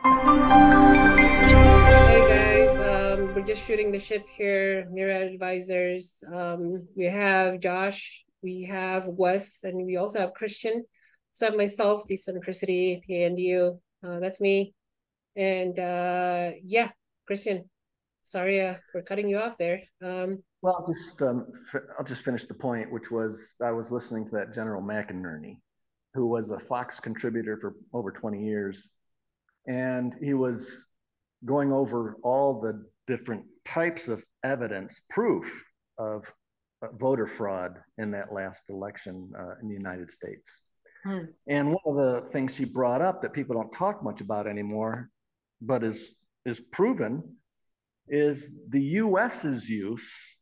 Hey guys, we're just shooting the shit here, Myriad Advisors. We have Josh, we have Wes, and we also have Christian. So I have myself, the Centricity, PNDU. That's me. And yeah, Christian, sorry for cutting you off there. Well, I'll just finish the point, which was I was listening to that General McInerney, who was a Fox contributor for over 20 years, and he was going over all the different types of evidence, proof of voter fraud in that last election in the United States. And one of the things he brought up that people don't talk much about anymore, but is proven, is the U.S.'s use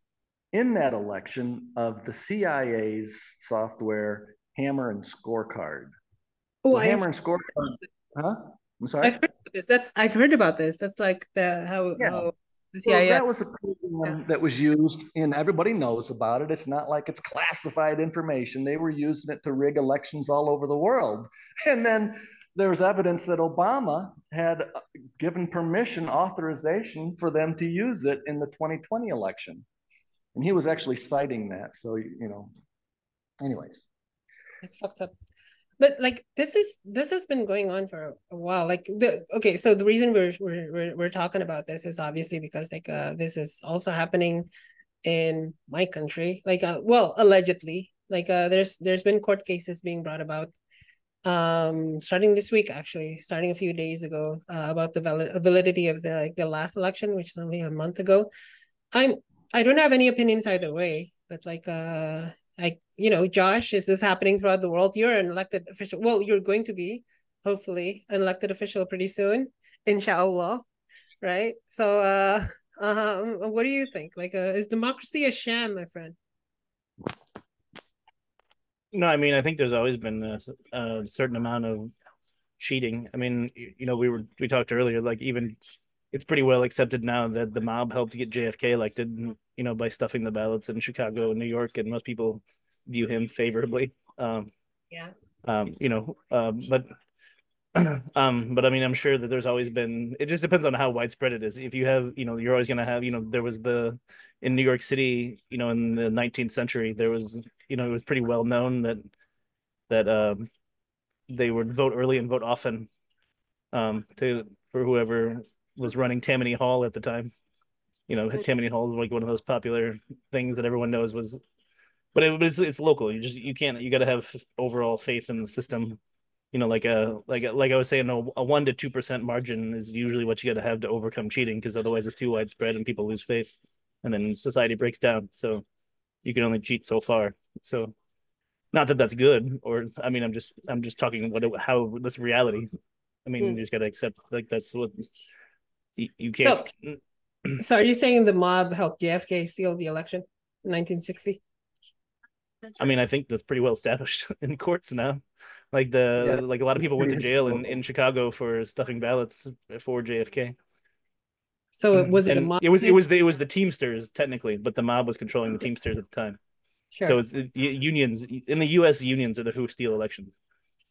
in that election of the CIA's software Hammer and Scorecard. Oh, So Hammer and Scorecard, huh? I'm I've sorry. heard about this. I've heard about this. That's like the Yeah. how the So CIA. that was a Yeah. program that was used, and everybody knows about it. It's not like it's classified information. They were using it to rig elections all over the world. And then there's evidence that Obama had given permission, authorization for them to use it in the 2020 election. And he was actually citing that. So, anyways. It's fucked up. But like this has been going on for a while. Like so the reason we're talking about this is obviously because like this is also happening in my country. Like well, allegedly. Like there's been court cases being brought about starting this week, actually starting a few days ago, about the validity of the last election, which is only a month ago. I'm I don't have any opinions either way, but like Josh, is this happening throughout the world? You're an elected official. Well, you're going to be hopefully an elected official pretty soon, inshallah, right? So what do you think? Like is democracy a sham, my friend? No, I mean, I think there's always been a certain amount of cheating. I mean, we talked earlier, like even it's pretty well accepted now that the mob helped get JFK elected, by stuffing the ballots in Chicago and New York, and most people view him favorably. Yeah. But but I mean, I'm sure that there's always been. It just depends on how widespread it is. If you have, you're always going to have. There was in New York City, in the 19th century, there was, it was pretty well known that they would vote early and vote often, to for whoever was running Tammany Hall at the time. Tammany Hall was like one of those popular things that everyone knows was, but it's local. You got to have overall faith in the system. Like I was saying, a 1 to 2% margin is usually what you got to have to overcome cheating, because otherwise it's too widespread and people lose faith, and then society breaks down. So you can only cheat so far. So not that that's good, or I mean, I'm just talking how that's reality. I mean, you just got to accept, like, that's what you can't. So so are you saying the mob helped JFK steal the election in 1960? I mean, I think that's pretty well established in courts now. Yeah, Like a lot of people went pretty to jail in historical. Chicago for stuffing ballots for JFK. So was it a And mob it thing? was it was the Teamsters technically, but the mob was controlling the Teamsters at the time. So Sure. unions in the U.S. Unions are the who steal elections.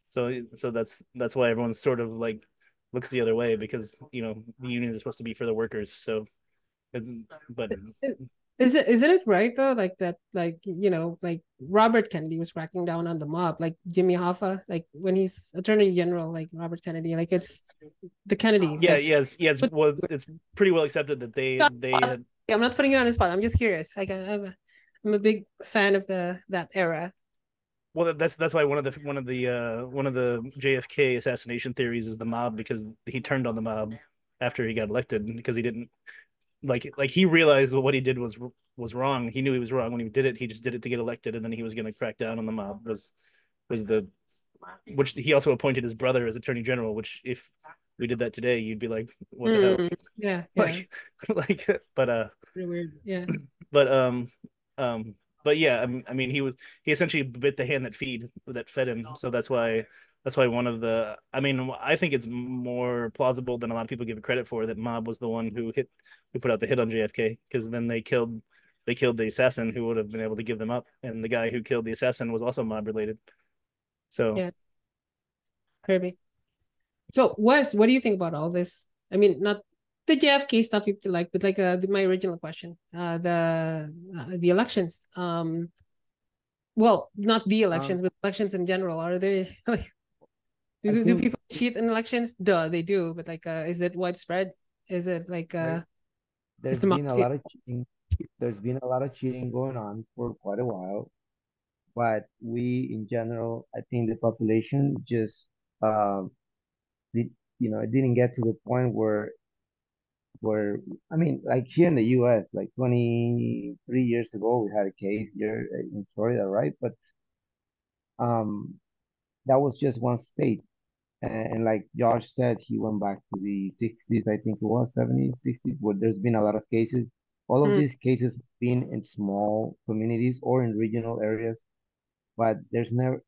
So that's why everyone's sort of like looks the other way, because the unions are supposed to be for the workers. So it's but Isn't it right though? Like that, like like Robert Kennedy was cracking down on the mob, like Jimmy Hoffa, like when he's Attorney General, like Robert Kennedy, like it's the Kennedys, yeah, like. yes, yeah, But it's pretty well accepted that they had. I'm not putting you on the spot. I'm just curious. Like I'm a big fan of that era. Well, that's why one of the JFK assassination theories is the mob, because he turned on the mob after he got elected, because he didn't like he realized what he did was wrong. He knew he was wrong when he did it. He just did it to get elected, and then he was going to crack down on the mob. Was the Which he also appointed his brother as attorney general. Which, if we did that today, you'd be like, what the hell? Yeah, yeah, Like, it's but pretty weird. Yeah, but um but yeah, I mean, he essentially bit the hand that fed him. So that's why one of the I mean, I think it's more plausible than a lot of people give it credit for, that mob was the one who put out the hit on JFK, because then they killed the assassin who would have been able to give them up, and the guy who killed the assassin was also mob related. So yeah, Kirby. So, Wes, what do you think about all this? I mean, not the JFK stuff if you like, but like my original question, the elections. Well, not the Um, elections, but elections in general. Are they like I do think people cheat in elections? Duh, they do. But like, is it widespread? Is it like there, is there's been a democracy? lot of cheating. There's been a lot of cheating going on for quite a while, but we, in general, I think the population just, um, did, it didn't get to the point where, I mean, like here in the U.S., like 23 years ago, we had a case here in Florida, right? But um, that was just one state. And like Josh said, he went back to the 60s, I think it was 70s, 60s, where there's been a lot of cases. All of Mm, these cases have been in small communities or in regional areas, but there's never,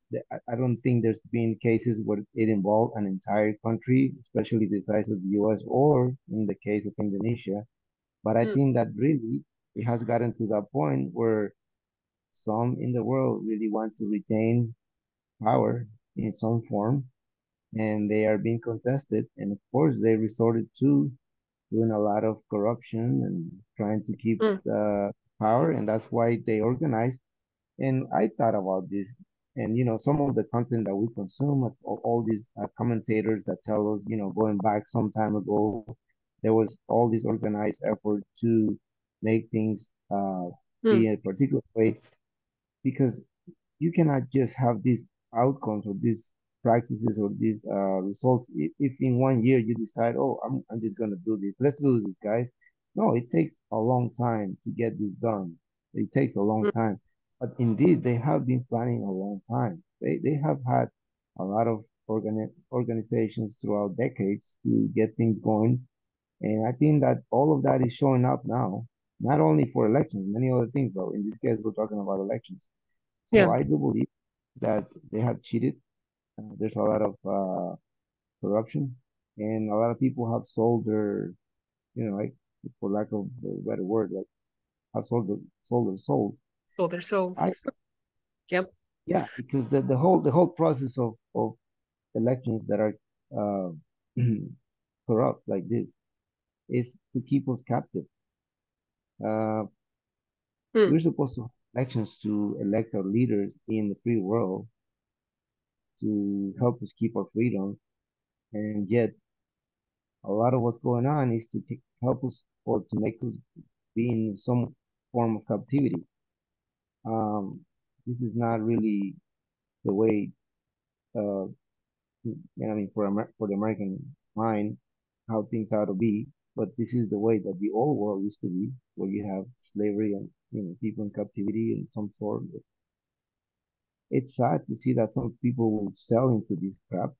I don't think there's been cases where it involved an entire country, especially the size of the US or in the case of Indonesia. But I mm, think that really it has gotten to that point where some in the world really want to retain power in some form and they are being contested. And of course, they resorted to doing a lot of corruption and trying to keep mm, the power, and that's why they organized. And I thought about this, and some of the content that we consume, all these commentators that tell us, going back some time ago, there was all this organized effort to make things mm, be a particular way because you cannot just have these outcomes or these practices or these results if in one year you decide, oh, I'm just going to do this, let's do this, guys. No, it takes a long time to get this done. It takes a long mm, time, but indeed they have been planning a long time. They have had a lot of organizations throughout decades to get things going, and I think that all of that is showing up now, not only for elections, many other things, but in this case we're talking about elections. So yeah. I do believe that they have cheated. There's a lot of corruption, and a lot of people have sold their, like for lack of a better word, like have sold their souls. Sold their I souls. Yep. Yeah, because the whole process of elections that are uh, corrupt like this is to keep us captive. Uh, Mm. we're supposed to have elections to elect our leaders in the free world to help us keep our freedom, and yet a lot of what's going on is to help us or to make us be in some form of captivity. Um, this is not really the way, I mean, for the American mind, how things ought to be. But this is the way that the old world used to be, where you have slavery and people in captivity in some sort. It's sad to see that some people will sell into this crap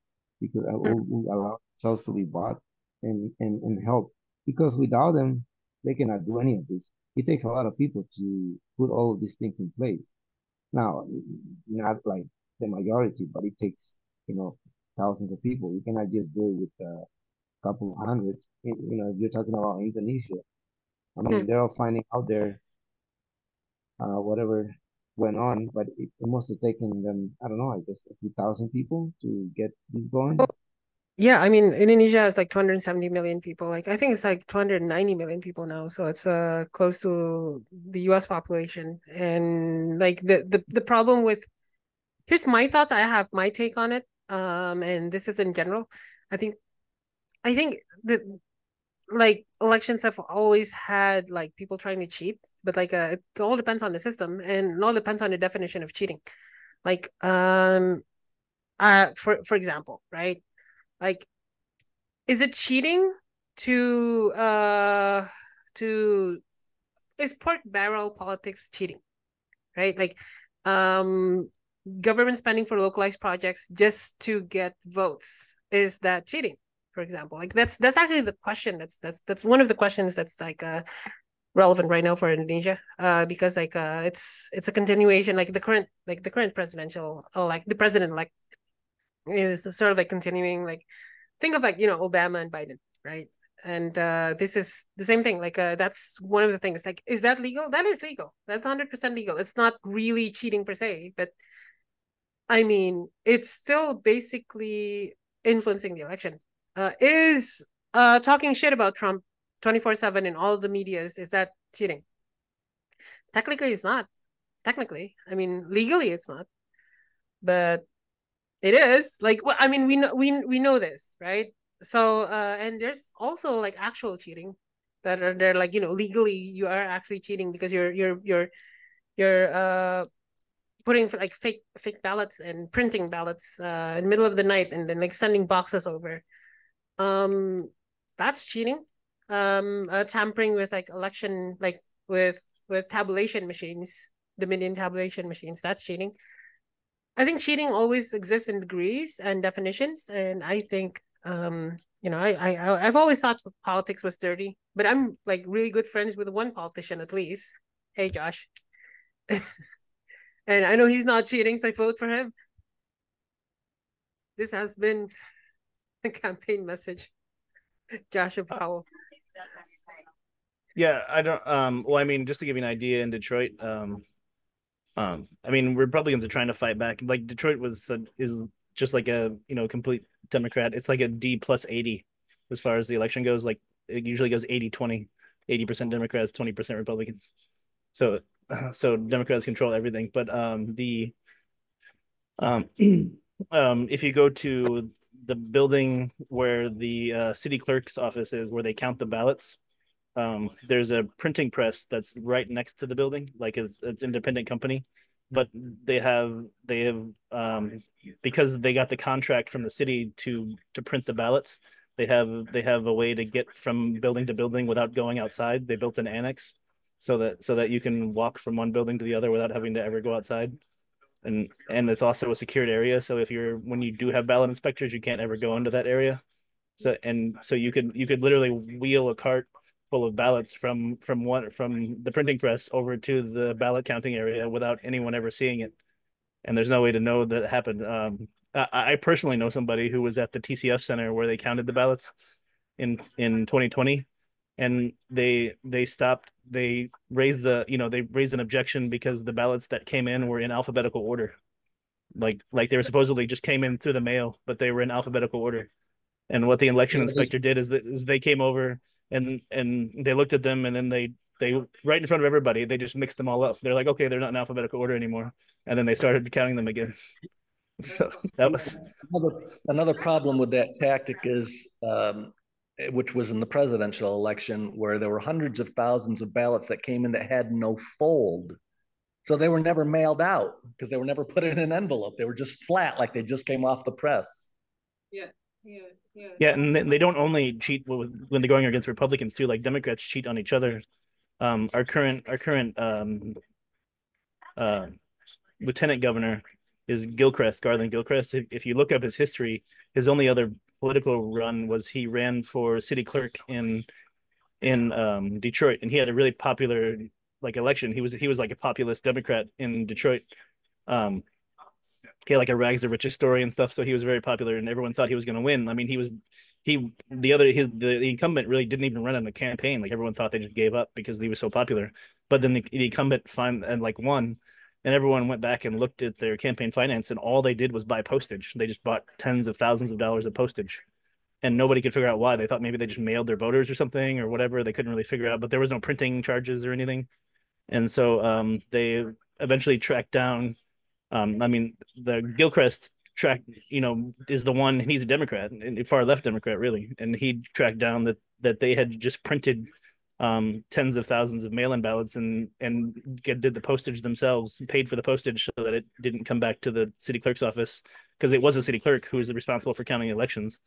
because Mm. will allow themselves to be bought and help. Because without them, they cannot do any of this. It takes a lot of people to put all of these things in place. Now, not like the majority, but it takes, thousands of people. You cannot just do it with a couple of hundreds. If you're talking about Indonesia, I Mm. mean, they're all finding out there whatever went on, but it must have taken them, I don't know, I guess a few thousand people to get this going. Yeah, I mean, Indonesia has like 270 million people. Like, I think it's like 290 million people now. So it's close to the US population. And like the problem with here's my thoughts. I have my take on it. And this is in general. I think I think that like elections have always had like people trying to cheat, but like it all depends on the system and it all depends on the definition of cheating. Like for example, right? Like is it cheating to to is pork barrel politics cheating, right? Like um government spending for localized projects just to get votes, is that cheating? For example, like that's actually the question. That's one of the questions that's like relevant right now for Indonesia. Because like it's a continuation, like the current presidential like the president elect is sort of like continuing, like think of like Obama and Biden, right? And this is the same thing. Like that's one of the things. Like, is that legal? That is legal. That's 100% legal. It's not really cheating per se, but I mean, it's still basically influencing the election. is talking shit about Trump 24/7 in all the medias, is that cheating? Technically, it's not. Technically, I mean, legally, it's not, but it is. Like, well, I mean, we know this, right? So, and there's also like actual cheating that are they're like, legally you are actually cheating because you're putting like fake ballots and printing ballots in the middle of the night and then like sending boxes over. Um, that's cheating. Tampering with like election, like with tabulation machines, Dominion tabulation machines. That's cheating. I think cheating always exists in degrees and definitions, and I think I've always thought politics was dirty, but I'm like really good friends with one politician at least. Hey, Josh, and I know he's not cheating, so I vote for him. This has been a campaign message. Joshua Powell. Yeah, I don't. Well, I mean, just to give you an idea, in Detroit, I mean, Republicans are trying to fight back. Like Detroit is just like a complete Democrat. It's like a D plus 80 as far as the election goes. Like it usually goes 80-20, 80% Democrats, 20% Republicans. So so Democrats control everything. But the if you go to the building where the city clerk's office is, where they count the ballots, there's a printing press that's right next to the building, like it's independent company, but they have because they got the contract from the city to print the ballots. They have a way to get from building to building without going outside. They built an annex so that you can walk from one building to the other without having to ever go outside. And it's also a secured area. So when you do have ballot inspectors, you can't ever go into that area. So you could literally wheel a cart full of ballots from the printing press over to the ballot counting area without anyone ever seeing it. And there's no way to know that it happened. I personally know somebody who was at the TCF Center where they counted the ballots in 2020, and they stopped. They raised an objection because the ballots that came in were in alphabetical order. Like they were supposedly just came in through the mail, but they were in alphabetical order. And what the election inspector did is they came over and they looked at them, and then they right in front of everybody, they just mixed them all up. They're like, okay, they're not in alphabetical order anymore, and then they started counting them again. So that was another problem with that tactic is, which was in the presidential election, where there were hundreds of thousands of ballots that came in that had no fold. So they were never mailed out because they were never put in an envelope. They were just flat, like they just came off the press. Yeah, yeah, yeah. Yeah, and they don't only cheat when they're going against Republicans too. Like Democrats cheat on each other. Our current uh, lieutenant governor is Garland Gilchrist. If you look up his history, his only other political run was he ran for city clerk in Detroit, and he had a really popular like election. He was like a populist Democrat in Detroit. Um, he had like a rags to riches story and stuff, so he was very popular, and everyone thought he was going to win. I mean, the incumbent really didn't even run in a campaign. Like everyone thought they just gave up because he was so popular. But then the incumbent won, and everyone went back and looked at their campaign finance, and all they did was buy postage. They just bought tens of thousands of dollars of postage, and nobody could figure out why. They thought maybe they just mailed their voters or something or whatever. They couldn't really figure out, but there was no printing charges or anything. And so they eventually tracked down. I mean, the Gilchrist track, is the one. He's a Democrat, and far left Democrat, really, and he tracked down that they had just printed tens of thousands of mail-in ballots and did the postage themselves, paid for the postage so that it didn't come back to the city clerk's office, because it was a city clerk who was responsible for counting elections,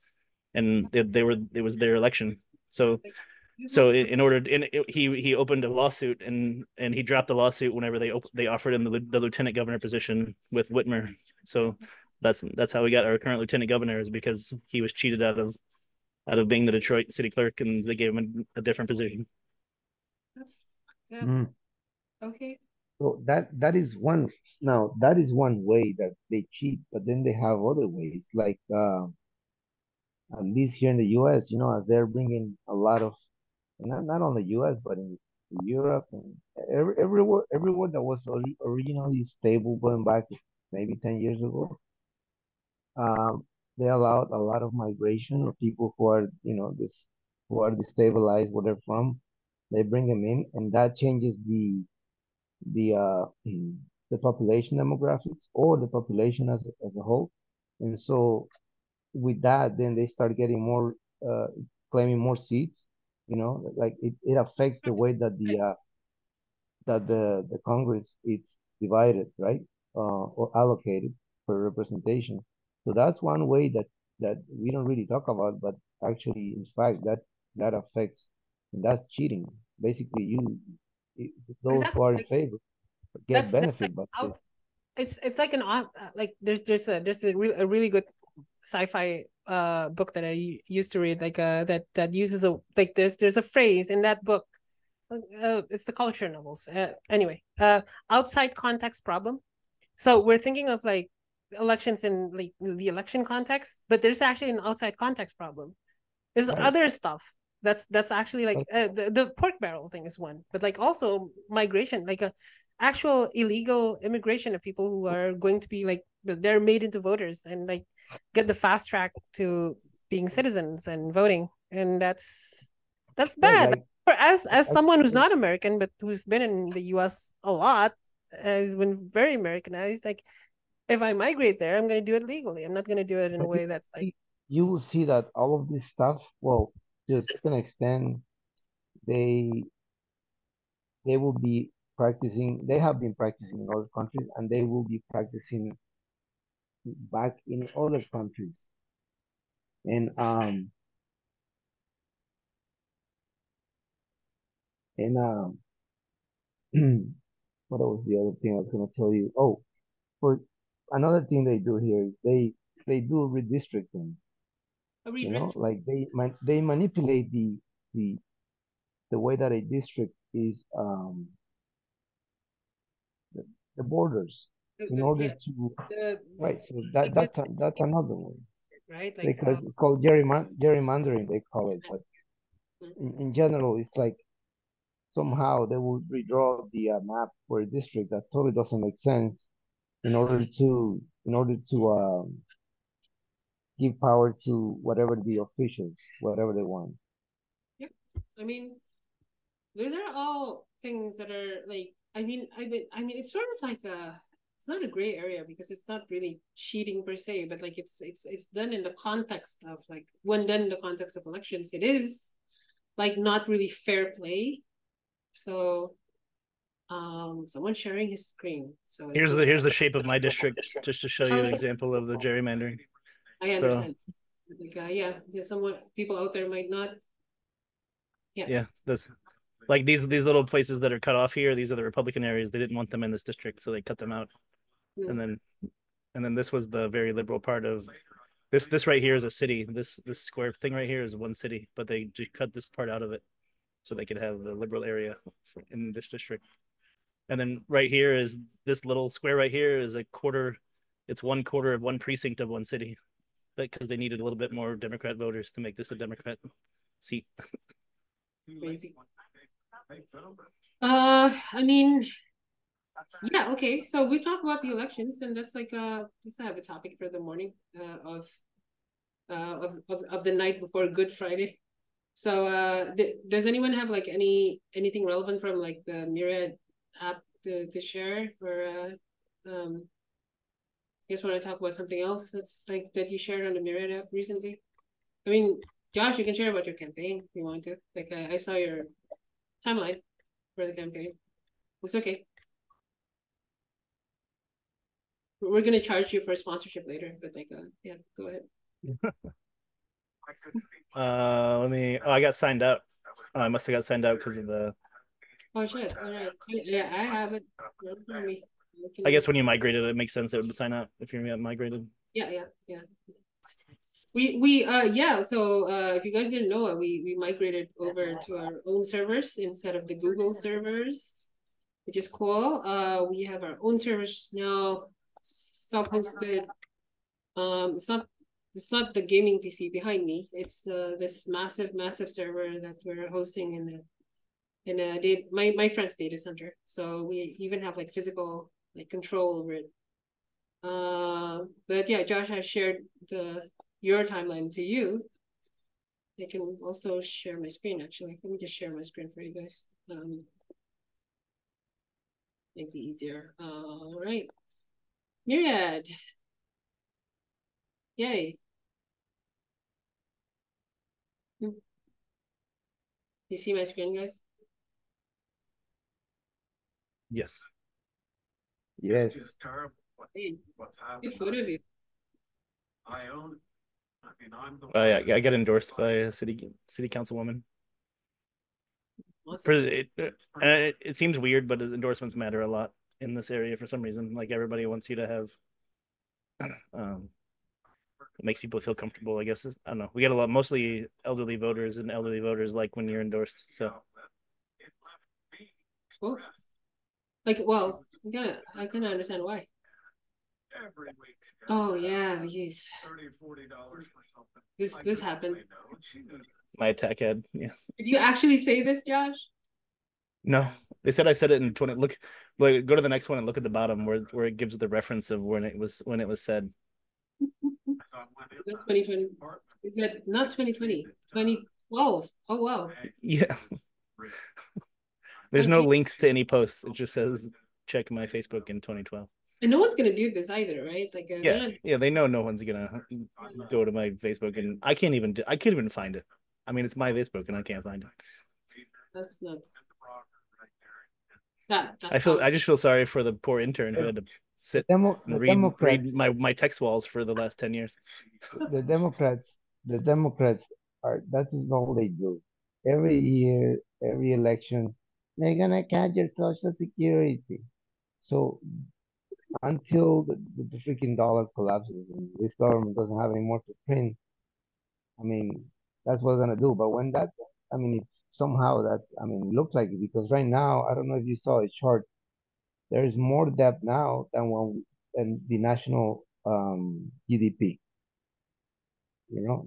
and it was their election. So in order, he opened a lawsuit, and he dropped the lawsuit whenever they offered him the lieutenant governor position with Whitmer. So that's how we got our current lieutenant governor, is because he was cheated out of being the Detroit city clerk, and they gave him a different position. That's yeah. Okay. So that is one. Now that is one way that they cheat, but then they have other ways, like at least here in the U.S., as they're bringing a lot of, not only U.S. but in Europe and everywhere that was originally stable going back maybe 10 years ago. they allowed a lot of migration of people who are, who are destabilized where they're from. They bring them in, and that changes the uh, the population demographics or the population as a whole. And so with that, then they start getting more, claiming more seats. Like it affects the way that the Congress is divided, right, or allocated for representation. So that's one way that we don't really talk about, but actually, in fact, that affects, and that's cheating. Basically, those Exactly. who are in Like, favor get that's like benefit by out. this. It's like like there's a really good sci-fi book that I used to read, like that uses a, like there's a phrase in that book. It's the culture novels. Anyway, outside context problem. So we're thinking of like elections in like the election context, but there's actually an outside context problem. There's Right. other stuff that's actually like the pork barrel thing is one, but like also migration, like a actual illegal immigration of people who are going to be like they're made into voters and like get the fast track to being citizens and voting, and that's Right. bad. Like, For as I, someone who's not American but who's been in the U.S. a lot, has been very Americanized. Like if I migrate there, I'm going to do it legally. I'm not going to do it in a but way that's like you will see that all of this stuff, well, to a certain extent, they they will be practicing. They have been practicing in other countries, and they will be practicing back in other countries. And and what was the other thing I was gonna tell you? Oh, for another thing they do here is they do redistricting. a redress. Like they manipulate the the way that a district is, the, the borders in order Yeah, to, the right. So like the that's another way, right, like so. because it's called gerrymandering, they call it. But in general, it's like somehow they will redraw the map for a district that totally doesn't make sense in order to give power to whatever the officials, whatever they want. Yeah, I mean, those are all things that are like. I mean, it's sort of like a. It's not a gray area because it's not really cheating per se, but like it's done in the context of like when done in the context of elections, it is like not really fair play. So, someone's sharing his screen, so it's Here's the shape of my district, just to show you an example of the gerrymandering. I So understand. Like, yeah, there's someone people out there might not. Yeah. yeah, this like these little places that are cut off here. These are the Republican areas. They didn't want them in this district, so they cut them out. And Mm. then this was the very liberal part of this right here is a city. This square thing right here is one city, but they just cut this part out of it so they could have the liberal area in this district. And then right here is this little square right here is a quarter. It's 1/4 of one precinct of one city, because they needed a little bit more Democrat voters to make this a Democrat seat. Crazy. I mean, yeah, okay. So we talk about the elections, and that's like let's have a topic for the morning of the night before Good Friday. So does anyone have like anything relevant from like the Myriad app to share, or you guys want to talk about something else that's like that you shared on the Myriad app recently? I mean, Josh, you can share about your campaign if you want to. Like I saw your timeline for the campaign. It's okay. We're gonna charge you for sponsorship later, but like, yeah, go ahead. Let me. Oh, I got signed out. Oh, I must have got signed out because of the. Oh shit! All right, yeah, I have it. Right in front of me. I guess when you migrated, it makes sense it would sign out if you're migrated. Yeah. We yeah. So if you guys didn't know, we migrated over to our own servers instead of the Google servers, which is cool. We have our own servers now, self-hosted. It's not the gaming PC behind me. It's this massive server that we're hosting in my friend's data center. So we even have like physical like control over it. But yeah, Josh has shared your timeline to you. I can also share my screen, actually. Let me just share my screen for you guys. Make it easier. All right. Myriad. Yay. You see my screen, guys? Yes. Yes. Hey, good photo of you. Yeah, I got endorsed by a city councilwoman. Awesome. It seems weird, but endorsements matter a lot in this area for some reason. Like everybody wants you to have, it makes people feel comfortable. I guess I don't know. We get a lot, mostly elderly voters, and elderly voters like when you're endorsed. So, Cool. Like, well, I kind of understand why. Oh yeah, he's this happened. my attack ad, yeah. Did you actually say this, Josh? No, they said I said it in 20. Look, go to the next one and look at the bottom where it gives the reference of when it was said. Is that 2020? Is that not 2020? 2012. Oh wow. Yeah. There's no links to any posts. It just says check my Facebook in 2012. And no one's gonna do this either, right? Like yeah, they know no one's gonna go to my Facebook, and I can't even find it. I mean, it's my Facebook, and I can't find it. That's nuts. I just feel sorry for the poor intern who had to sit and read my text walls for the last 10 years. The Democrats that's all they do. Every year, every election, they're gonna cut your Social Security. So until the freaking dollar collapses and this government doesn't have any more to print, I mean, that's what they're gonna do. But when that, I mean, if somehow that, I mean, it looks like it because right now, I don't know if you saw a chart. There is more debt now than the national GDP. You know,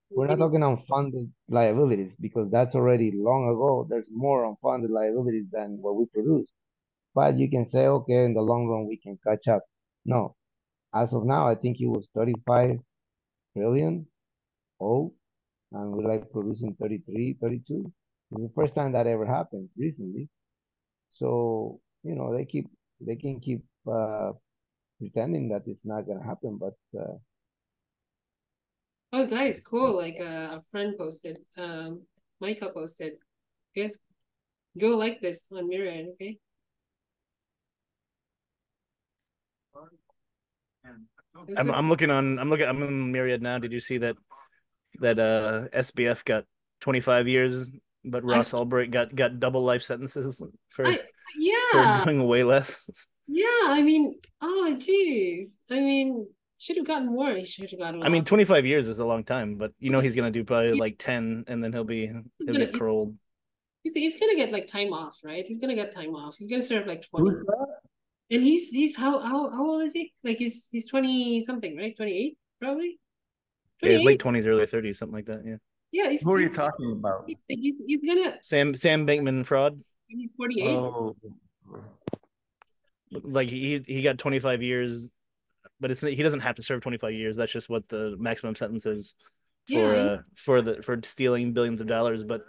we're not talking unfunded liabilities because that's already long ago. There's more unfunded liabilities than what we produce. But you can say, okay, in the long run, we can catch up. No, as of now, I think it was 35 trillion old, and we're like producing 33, 32. It's the first time that ever happens recently. So, you know, they can keep pretending that it's not going to happen, but oh guys, cool. Like a friend posted, Micah posted, guys, go like this on Myriad, okay? I'm in Myriad now. Did you see that SBF got 25 years, but Ross Ulbricht got double life sentences for doing way less? Yeah, I mean, oh geez. I mean, should have gotten more. He should have gotten a lot. I mean, 25 years is a long time, but you know he's gonna do probably like 10, and then he'll get paroled. He's gonna get like time off, right? He's gonna get time off. He's gonna serve like 20. And he's how old is he? Like he's 20 something, right? 28 probably. Yeah, his late 20s, early 30s, something like that. Yeah. Yeah. Who are you talking about? He's gonna Sam Bankman fraud. He's 48. Oh. Like he got 25 years, but he doesn't have to serve 25 years. That's just what the maximum sentence is for stealing billions of dollars. But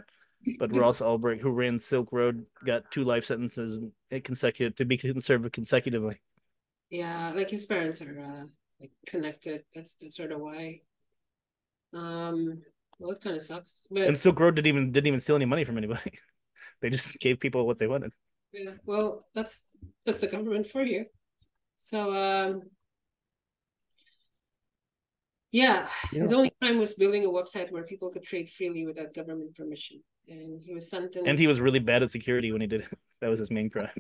Ross Ulbricht, who ran Silk Road, got 2 life sentences consecutive to be conserved consecutively. Yeah, like his parents are like connected. That's sort of why. Well, it kind of sucks. But and Silk Road didn't even steal any money from anybody. They just gave people what they wanted. Yeah, well, that's the government for you. So yeah, his only crime was building a website where people could trade freely without government permission. And he was sentenced. And he was really bad at security when he did it. That was his main crime.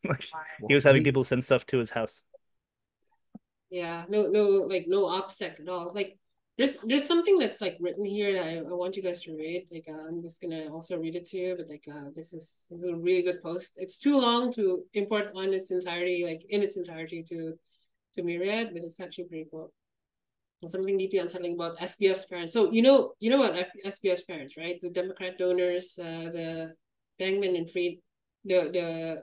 Like, he was having people send stuff to his house. Yeah, no OPSEC at all. Like there's something that's like written here that I want you guys to read. Like I'm just gonna also read it to you, but like this is a really good post. It's too long to import on its entirety, like in its entirety to Myriad, but it's actually pretty cool. And something deeply unsettling about SBF's parents. So you know about SBF's parents, right? The Democrat donors, the Bankman and Fried, the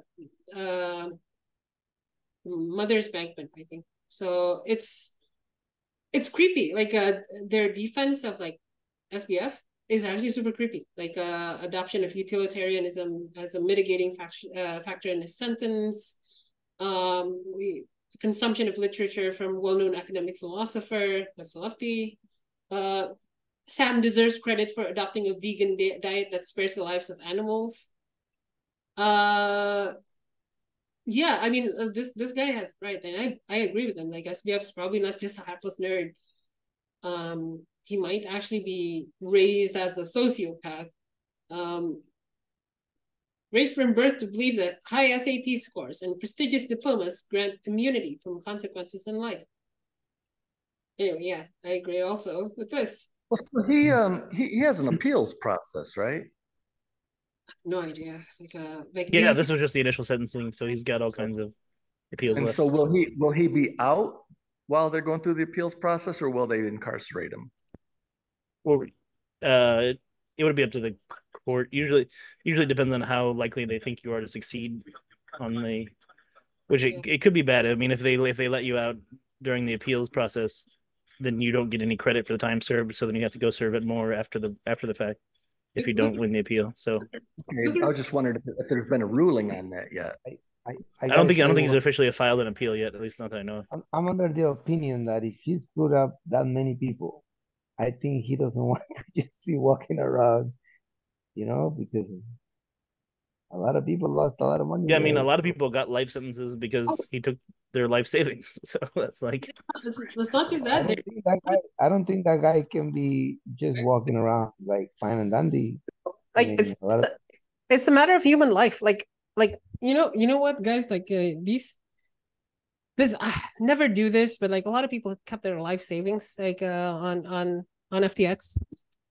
Mother's Bankman, I think. So it's it's creepy. Like their defense of like SBF is actually super creepy. Like adoption of utilitarianism as a mitigating factor in his sentence. Consumption of literature from well-known academic philosopher, that's lefty. Sam deserves credit for adopting a vegan diet that spares the lives of animals. Yeah, I mean, this guy has right, and I agree with him. Like SBF is probably not just a hapless nerd. He might actually be raised as a sociopath. Raised from birth to believe that high SAT scores and prestigious diplomas grant immunity from consequences in life. Anyway, yeah, I agree also with this. Well, so he has an appeals process, right? No idea. Like Yeah, this was just the initial sentencing, so he's got all kinds of appeals And left. so will he be out while they're going through the appeals process, or will they incarcerate him? Well, it would be up to the court. Usually depends on how likely they think you are to succeed on the, which it could be bad. I mean, if they let you out during the appeals process, then you don't get any credit for the time served. So then you have to go serve it more after the fact if you don't win the appeal. So okay, I was just wondering if there's been a ruling on that yet. I don't think he's officially filed an appeal yet. At least not that I know. I'm under the opinion that if he screwed up that many people, I think he doesn't want to just be walking around, because a lot of people lost a lot of money. Yeah, I mean, a lot of people got life sentences because he took their life savings. So that's like, let's not use that. I don't think that guy can be just walking around like fine and dandy. Like it's a matter of human life. Like you know what, guys? Like never do this, but like a lot of people kept their life savings like on FTX,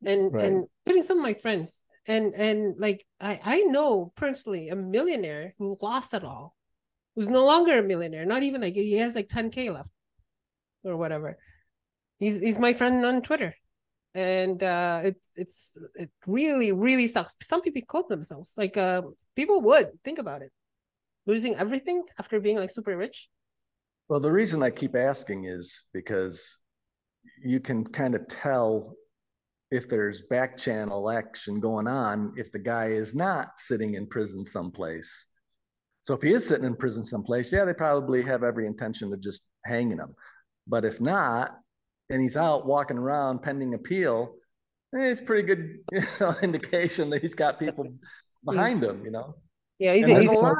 and including some of my friends. And like I know personally a millionaire who lost it all, who's no longer a millionaire, not even like he has like 10K left or whatever. He's my friend on Twitter. And it really, really sucks. Some people killed themselves. Like people would think about it. Losing everything after being like super rich. Well, the reason I keep asking is because you can kind of tell if there's back channel action going on if the guy is not sitting in prison someplace. So if he is sitting in prison someplace, yeah, they probably have every intention of just hanging him. But if not, and he's out walking around pending appeal, it's pretty good indication that he's got people behind him, Yeah, there's a lot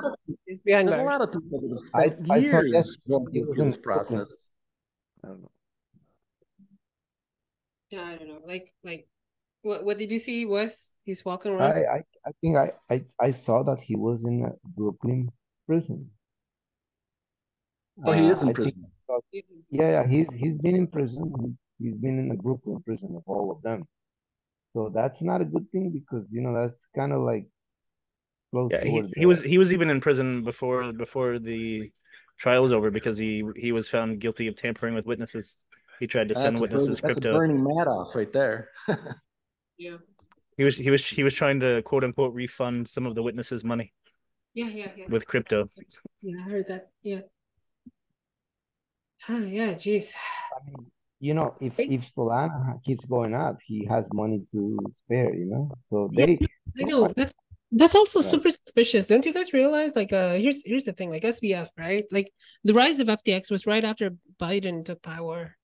of people that have spent years going through this process. I don't know. Yeah, I don't know. Like what did you see? He's walking around? I think I saw that he was in a Brooklyn prison. Oh, he is in prison. Yeah, he's been in prison. He's been in a Brooklyn prison of all of them. So that's not a good thing because that's kind of like close towards. He was even in prison before the trial was over because he was found guilty of tampering with witnesses. He tried to send witnesses crypto. That's a Bernie Madoff right there. Yeah. He was trying to quote unquote refund some of the witnesses' money. Yeah. With crypto. Yeah, I heard that. Yeah. Yeah, jeez. I mean, if Solana keeps going up, he has money to spare, So I know that's also super suspicious. Don't you guys realize? Like, here's the thing. Like SBF, right? Like the rise of FTX was right after Biden took power,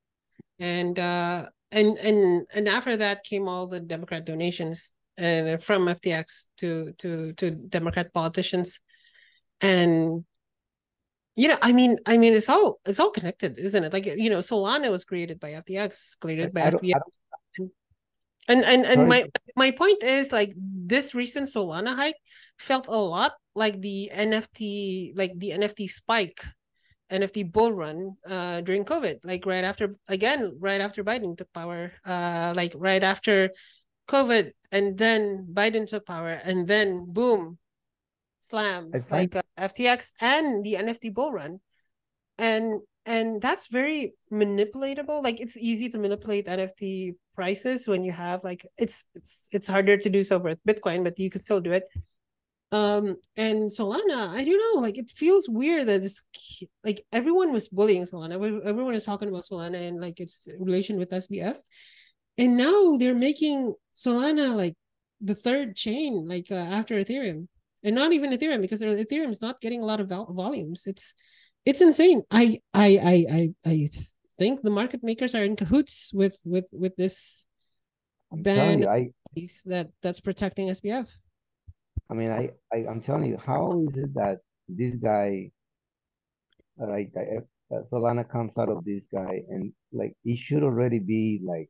and after that came all the Democrat donations and from FTX to Democrat politicians, and I mean it's all connected, isn't it? Like Solana was created by FTX, created by SBF. And my point is like this recent Solana hike felt a lot like the NFT spike, NFT bull run during COVID, like right after Biden took power, like right after COVID, and then Biden took power, and then boom, slam, like FTX and the NFT bull run, and that's very manipulatable. Like it's easy to manipulate NFT prices when you have like it's harder to do so with Bitcoin, but you can still do it. And Solana, I don't know, like it feels weird that this, like everyone was bullying Solana. Everyone is talking about Solana and like its relation with SBF. And now they're making Solana like the third chain, like after Ethereum, and not even Ethereum because Ethereum is not getting a lot of volumes. It's insane. I think the market makers are in cahoots with this I'm telling ban you, that's protecting SBF. I mean, I'm telling you, how is it that this guy, like, Solana comes out of this guy, and like, he should already be like,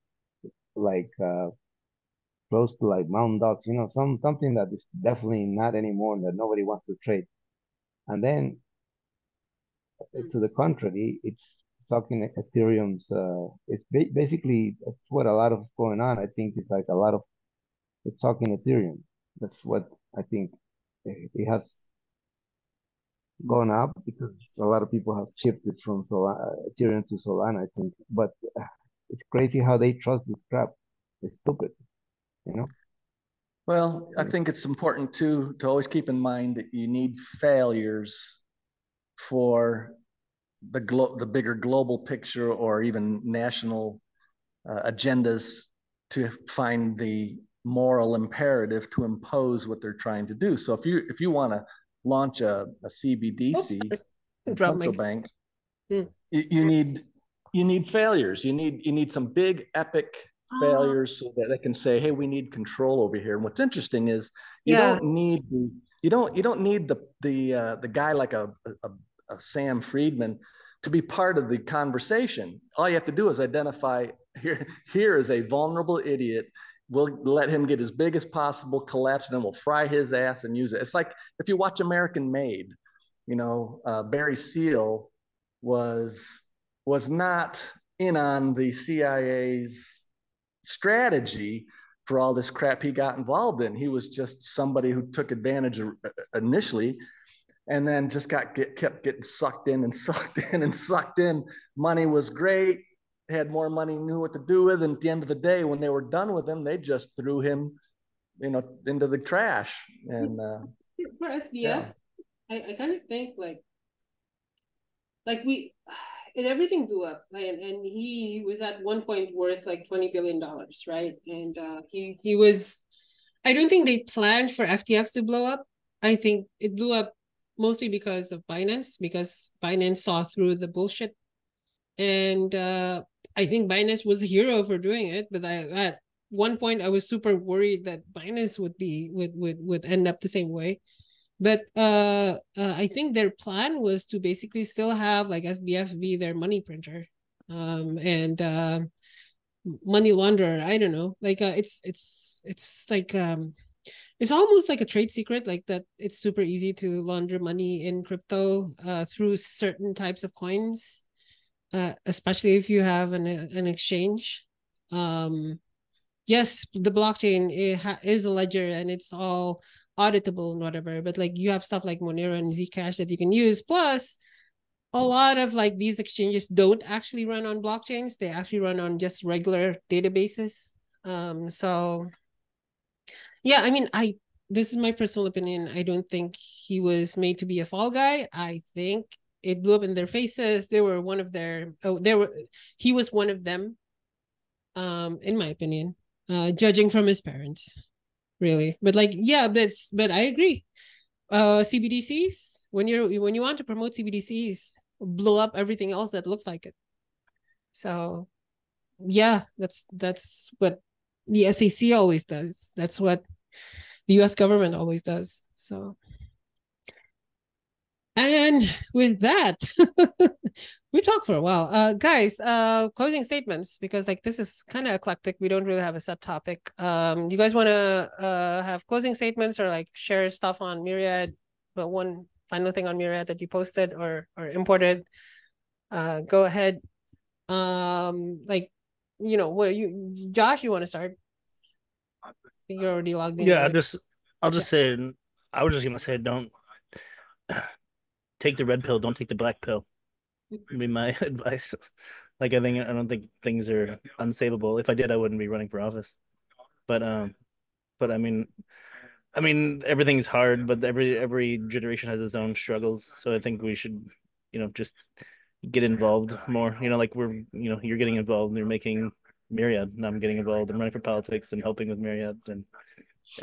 close to like Mountain Dogs, something that is definitely not anymore, that nobody wants to trade. And then to the contrary, it's sucking Ethereum's. It's basically that's what a lot of is going on. I think it's like a lot of it's sucking Ethereum. That's what I think. It has gone up because a lot of people have shifted from Ethereum to Solana, I think. But it's crazy how they trust this crap. It's stupid, you know? Well, I think it's important too to always keep in mind that you need failures for the bigger global picture or even national agendas to find the moral imperative to impose what they're trying to do. So if you want to launch a CBDC, central bank, you need failures. You need some big epic failures so that they can say, hey, we need control over here. And what's interesting is you don't need the guy like a Sam Friedman to be part of the conversation. All you have to do is identify here is a vulnerable idiot. We'll let him get as big as possible, collapse, and then we'll fry his ass and use it. It's like if you watch American Made, Barry Seal was not in on the CIA's strategy for all this crap he got involved in. He was just somebody who took advantage initially and then just kept getting sucked in and sucked in and sucked in. Money was great, had more money, knew what to do with, and at the end of the day, when they were done with him, they just threw him, into the trash. And for SBF, I kind of think like we and everything blew up, and he was at one point worth like $20 billion, right? And he was. I don't think they planned for FTX to blow up. I think it blew up mostly because of Binance, because Binance saw through the bullshit, and I think Binance was a hero for doing it. But at one point, I was super worried that Binance would end up the same way. But I think their plan was to basically still have like SBF be their money printer, and money launderer. I don't know, like it's like it's almost like a trade secret, like that. It's super easy to launder money in crypto through certain types of coins, especially if you have an exchange. Yes, the blockchain is a ledger and it's all auditable and whatever, but like you have stuff like Monero and Zcash that you can use. Plus, a lot of like these exchanges don't actually run on blockchains; they actually run on just regular databases. So yeah, I mean, this is my personal opinion. I don't think he was made to be a fall guy. I think it blew up in their faces. They were one of their. Oh, he was one of them. In my opinion, judging from his parents, really. But like, yeah, but I agree. CBDCs, when you want to promote CBDCs, blow up everything else that looks like it. So yeah, that's what the SEC always does. That's what the US government always does. So, and with that, we talked for a while. Guys, closing statements, because like this is kind of eclectic. We don't really have a set topic. You guys want to have closing statements or like share stuff on Myriad, but one final thing on Myriad that you posted or imported? Go ahead. Like, what Josh, you want to start? I think you're already logged in. Yeah, I'll just say, I was just gonna say, don't take the red pill, don't take the black pill. Would be my advice. Like, I don't think things are unsavable. If I did, I wouldn't be running for office. But I mean, I mean, everything's hard, but every generation has its own struggles. So I think we should, just get involved more. Like you're getting involved and you're making Myriad, and I'm getting involved. I'm running for politics and helping with Myriad, and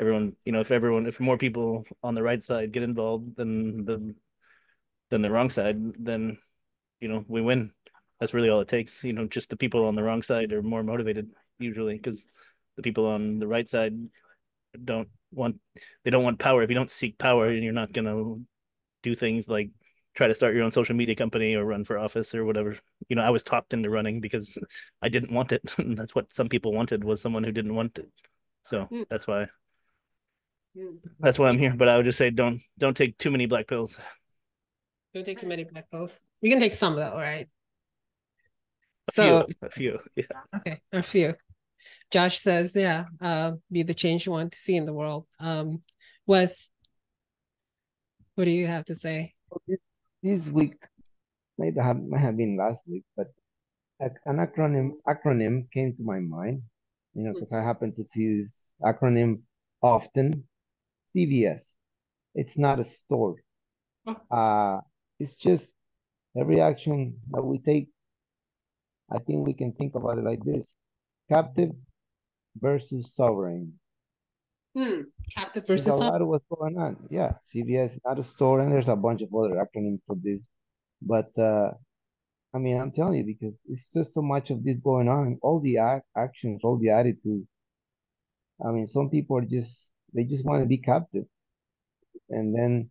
everyone, if more people on the right side get involved than the wrong side, then we win. That's really all it takes. Just the people on the wrong side are more motivated usually because the people on the right side don't want they don't want power. If you don't seek power, you're not gonna do things like try to start your own social media company or run for office or whatever. I was talked into running because I didn't want it. That's what some people wanted, was someone who didn't want it. So Mm. that's why I'm here. But I would just say don't take too many black pills. Don't take too many black pills. You can take some though, right? A few. Yeah. Okay, a few. Josh says, yeah, be the change you want to see in the world. Wes, what do you have to say? This week, maybe might have been last week, but an acronym came to my mind, because I happen to see this acronym often. CVS. It's not a store. Uh, it's just every action that we take. I think we can think about it like this: captive versus sovereign. Captive There's a versus lot sovereign. of what's going on. Yeah, CVS is not a store, and there's a bunch of other acronyms for this. But I mean, I'm telling you, because it's just so much of this going on. All the actions, all the attitude. I mean, some people they just want to be captive. And then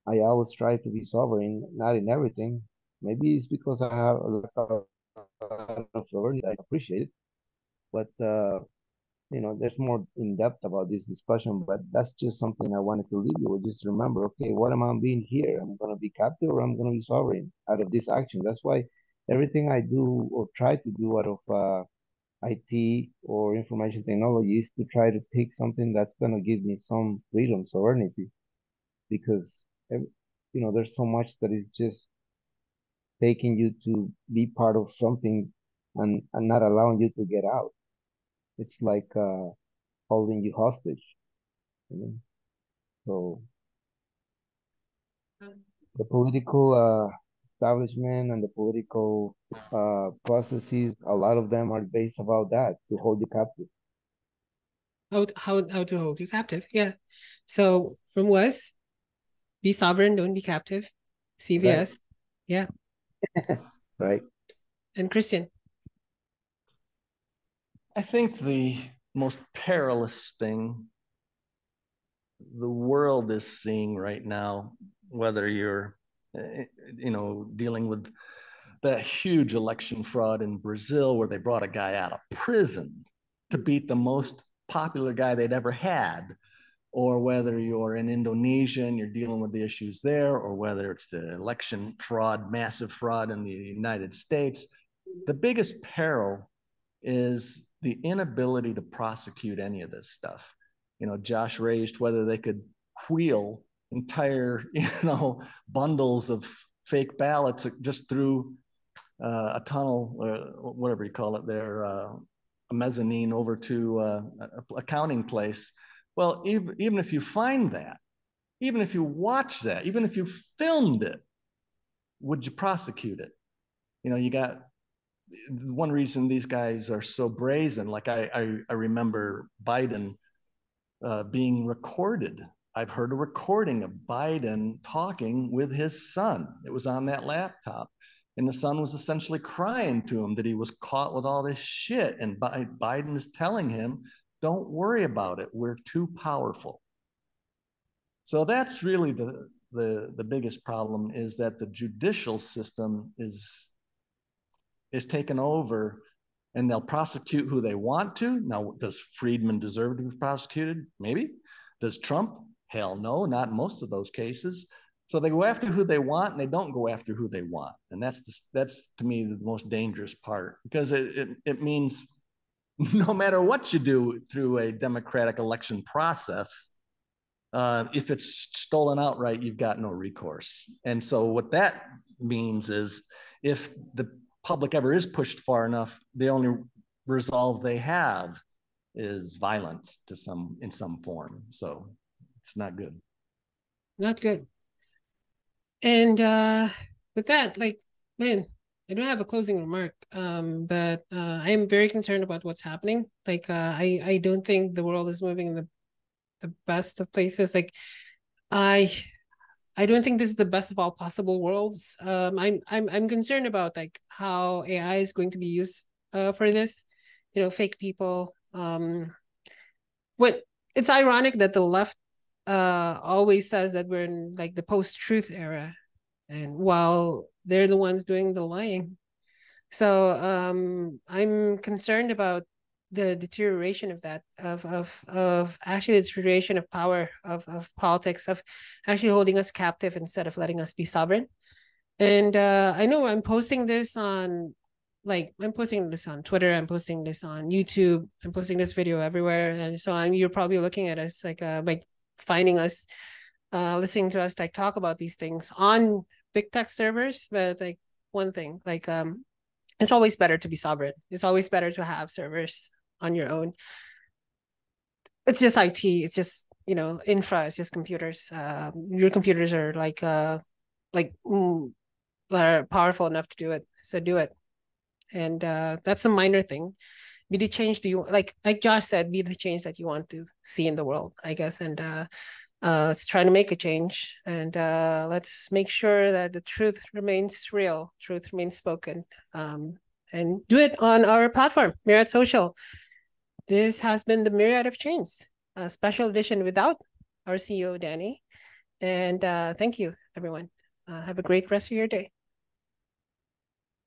I always try to be sovereign, not in everything. Maybe it's because I have a lot of sovereignty. I appreciate it. But, there's more in depth about this discussion, but that's just something I wanted to leave you with. Just remember, okay, what am I being here? I'm going to be captive or I'm going to be sovereign out of this action. That's why everything I do or try to do out of IT or information technology is to try to pick something that's going to give me some freedom, sovereignty, because there's so much that is just taking you to be part of something and not allowing you to get out. It's like holding you hostage. You know? So the political establishment and the political processes, a lot of them are based about that, to hold you captive. How to hold you captive? Yeah. So from Wes, be sovereign, don't be captive. CVS, Right. yeah. Right. And Christian. I think the most perilous thing the world is seeing right now, whether you're, dealing with that huge election fraud in Brazil where they brought a guy out of prison to beat the most popular guy they'd ever had, or whether you're in Indonesia and you're dealing with the issues there, or whether it's the election fraud, massive fraud in the United States, the biggest peril is the inability to prosecute any of this stuff. Josh raised whether they could wheel entire, bundles of fake ballots just through a tunnel, or whatever you call it there, a mezzanine over to a counting place. Well, even if you find that, even if you watch that, even if you filmed it, would you prosecute it? You got one reason these guys are so brazen. Like I remember Biden being recorded. I've heard a recording of Biden talking with his son. It was on that laptop. And the son was essentially crying to him that he was caught with all this shit. And Biden is telling him, don't worry about it. We're too powerful. So that's really the biggest problem, is that the judicial system is taken over, and they'll prosecute who they want to. Now, does Friedman deserve to be prosecuted? Maybe. Does Trump? Hell no, not in most of those cases. So they go after who they want, and they don't go after who they want. And that's to me the most dangerous part, because it means no matter what you do through a democratic election process, if it's stolen outright, you've got no recourse. And so what that means is, if the public ever is pushed far enough, the only resolve they have is violence in some form. So it's not good. Not good. And with that, like, man, I don't have a closing remark. But I am very concerned about what's happening. Like, I don't think the world is moving in the best of places. Like, I I don't think this is the best of all possible worlds. I'm concerned about like how AI is going to be used for this. You know, fake people. What it's ironic that the left always says that we're in like the post-truth era, and while they're the ones doing the lying. So I'm concerned about the deterioration of that, of actually the deterioration of power, of politics, of actually holding us captive instead of letting us be sovereign. And I know I'm posting this on Twitter, I'm posting this on YouTube, I'm posting this video everywhere. And so you're probably looking at us like finding us, listening to us like talk about these things on big tech servers. But like one thing, like it's always better to be sovereign. It's always better to have servers on your own. It's just IT. It's just, you know, infra. It's just computers. Your computers are are powerful enough to do it. So do it. And that's a minor thing. Be the change do you like Josh said, be the change that you want to see in the world, I guess. And let's try to make a change, and let's make sure that the truth remains real, truth remains spoken, and do it on our platform, Myriad.Social. This has been the Myriad of Chains, a special edition without our CEO, Danny. And thank you, everyone. Have a great rest of your day.